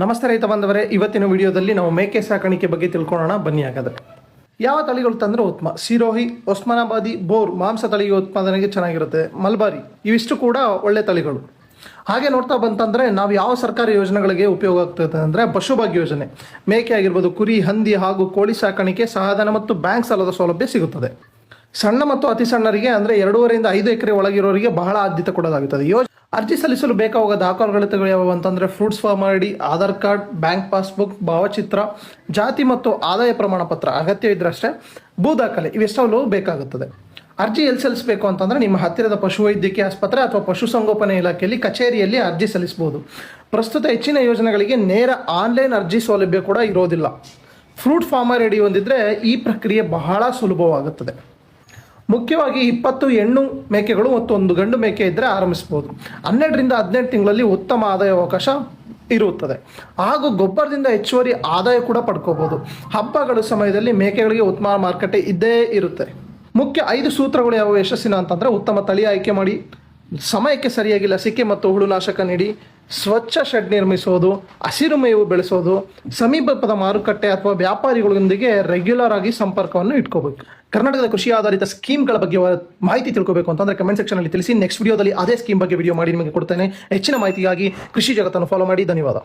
ನಮಸ್ತೆ ರೈತ ಬಾಂಧವರೇ, ಇವತ್ತಿನ ವಿಡಿಯೋದಲ್ಲಿ ನಾವು ಮೇಕೆ ಸಾಕಾಣಿಕೆ ಬಗ್ಗೆ ತಿಳ್ಕೊಳ್ಳೋಣ. ಬನ್ನಿ. ಹಾಗಾದರೆ ಯಾವ ತಳಿಗಳು ತಂದರೆ ಉತ್ತಮ? ಸಿರೋಹಿ, ಒಸ್ಮಾನಾಬಾದಿ, ಬೋರ್ ಮಾಂಸ ತಳಿಗೆ ಉತ್ಪಾದನೆಗೆ ಚೆನ್ನಾಗಿರುತ್ತೆ. ಮಲ್ಬಾರಿ ಇವಿಷ್ಟು ಕೂಡ ಒಳ್ಳೆ ತಳಿಗಳು. ಹಾಗೆ ನೋಡ್ತಾ ಬಂತಂದರೆ ನಾವು ಯಾವ ಸರ್ಕಾರಿ ಯೋಜನೆಗಳಿಗೆ ಉಪಯೋಗ ಆಗ್ತದೆ ಅಂದರೆ ಪಶುಭಾಗ್ಯ ಯೋಜನೆ. ಮೇಕೆ ಆಗಿರ್ಬೋದು, ಕುರಿ, ಹಂದಿ ಹಾಗೂ ಕೋಳಿ ಸಾಕಾಣಿಕೆ ಸಹಾಯಧನ ಮತ್ತು ಬ್ಯಾಂಕ್ ಸಾಲದ ಸೌಲಭ್ಯ ಸಿಗುತ್ತದೆ. ಸಣ್ಣ ಮತ್ತು ಅತಿ ಸಣ್ಣರಿಗೆ ಅಂದರೆ 2.5 5 ಎಕರೆ ಒಳಗಿರೋರಿಗೆ ಬಹಳ ಆದ್ಯತೆ ಕೊಡಲಾಗುತ್ತದೆ. ಅರ್ಜಿ ಸಲ್ಲಿಸಲು ಬೇಕಾಗುವ ದಾಖಲೆಗಳು ಯಾವುವು ಅಂತಂದರೆ fruits form ID, Aadhaar card, bank passbook, ಭಾವಚಿತ್ರ, ಜಾತಿ ಮತ್ತು ಆದಾಯ ಪ್ರಮಾಣ ಪತ್ರ ಅಗತ್ಯ ಇದ್ರಷ್ಟೇ. ಭೂ ದಾಖಲೆ ಇವೆಷ್ಟೆಲ್ಲವೂ ಬೇಕಾಗುತ್ತದೆ. ಅರ್ಜಿ ಎಲ್ಲಿ ಸಲ್ಲಿಸಬೇಕು ಅಂತಂದರೆ ನಿಮ್ಮ ಹತ್ತಿರದ ಪಶುವೈದ್ಯಕೀಯ ಆಸ್ಪತ್ರೆ ಅಥವಾ ಪಶುಸಂಗೋಪನೆ ಇಲಾಖೆಯಲ್ಲಿ ಕಚೇರಿಯಲ್ಲಿ ಅರ್ಜಿ ಸಲ್ಲಿಸಬಹುದು. ಪ್ರಸ್ತುತ ಹೆಚ್ಚಿನ ಯೋಜನೆಗಳಿಗೆ ನೇರ ಆನ್ಲೈನ್ ಅರ್ಜಿ ಸೌಲಭ್ಯ ಕೂಡ ಇರೋದಿಲ್ಲ. ಫ್ರೂಟ್ ಫಾರ್ಮರ್ ಐಡಿ ಹೊಂದಿದ್ರೆ ಈ ಪ್ರಕ್ರಿಯೆ ಬಹಳ ಸುಲಭವಾಗುತ್ತದೆ. ಮುಖ್ಯವಾಗಿ 20 ಹೆಣ್ಣು ಮೇಕೆಗಳು ಮತ್ತು 1 ಗಂಡು ಮೇಕೆ ಇದ್ದರೆ ಆರಂಭಿಸಬಹುದು. 12 ರಿಂದ 18 ತಿಂಗಳಲ್ಲಿ ಉತ್ತಮ ಆದಾಯ ಅವಕಾಶ ಇರುತ್ತದೆ. ಹಾಗೂ ಗೊಬ್ಬರದಿಂದ ಹೆಚ್ಚುವರಿ ಆದಾಯ ಕೂಡ ಪಡ್ಕೋಬಹುದು. ಹಬ್ಬಗಳ ಸಮಯದಲ್ಲಿ ಮೇಕೆಗಳಿಗೆ ಉತ್ತಮ ಮಾರುಕಟ್ಟೆ ಇದ್ದೇ ಇರುತ್ತೆ. ಮುಖ್ಯ 5 ಸೂತ್ರಗಳು ಯಾವ ಯಶಸ್ಸಿನ ಅಂತಂದರೆ: ಉತ್ತಮ ತಳಿ ಆಯ್ಕೆ ಮಾಡಿ, ಸಮಯಕ್ಕೆ ಸರಿಯಾಗಿ ಲಸಿಕೆ ಮತ್ತು ಹುಳುನಾಶಕ ನೀಡಿ, ಸ್ವಚ್ಛ ಶೆಡ್ ನಿರ್ಮಿಸೋದು, ಹಸಿರು ಮೇವು ಬೆಳೆಸೋದು, ಸಮೀಪದ ಮಾರುಕಟ್ಟೆ ಅಥವಾ ವ್ಯಾಪಾರಿಗಳೊಂದಿಗೆ ರೆಗ್ಯುಲರ್ ಆಗಿ ಸಂಪರ್ಕವನ್ನು ಇಟ್ಕೋಬೇಕು. ಕರ್ನಾಟಕದ ಕೃಷಿ ಆಧಾರಿತ ಸ್ಕೀಮ್ಗಳ ಬಗ್ಗೆ ಮಾಹಿತಿ ತಿಳ್ಕೋಬೇಕು ಅಂತಂದರೆ ಕಮೆಂಟ್ ಸೆಕ್ಷನಲ್ಲಿ ತಿಳಿಸಿ. ನೆಕ್ಸ್ಟ್ ವಿಡಿಯೋದಲ್ಲಿ ಅದೇ ಸ್ಕೀಮ್ ಬಗ್ಗೆ ವಿಡಿಯೋ ಮಾಡಿ ನಿಮಗೆ ಕೊಡ್ತೇನೆ. ಹೆಚ್ಚಿನ ಮಾಹಿತಿಗಾಗಿ ಕೃಷಿ ಜಗತ್ತನ್ನು ಫಾಲೋ ಮಾಡಿ. ಧನ್ಯವಾದ.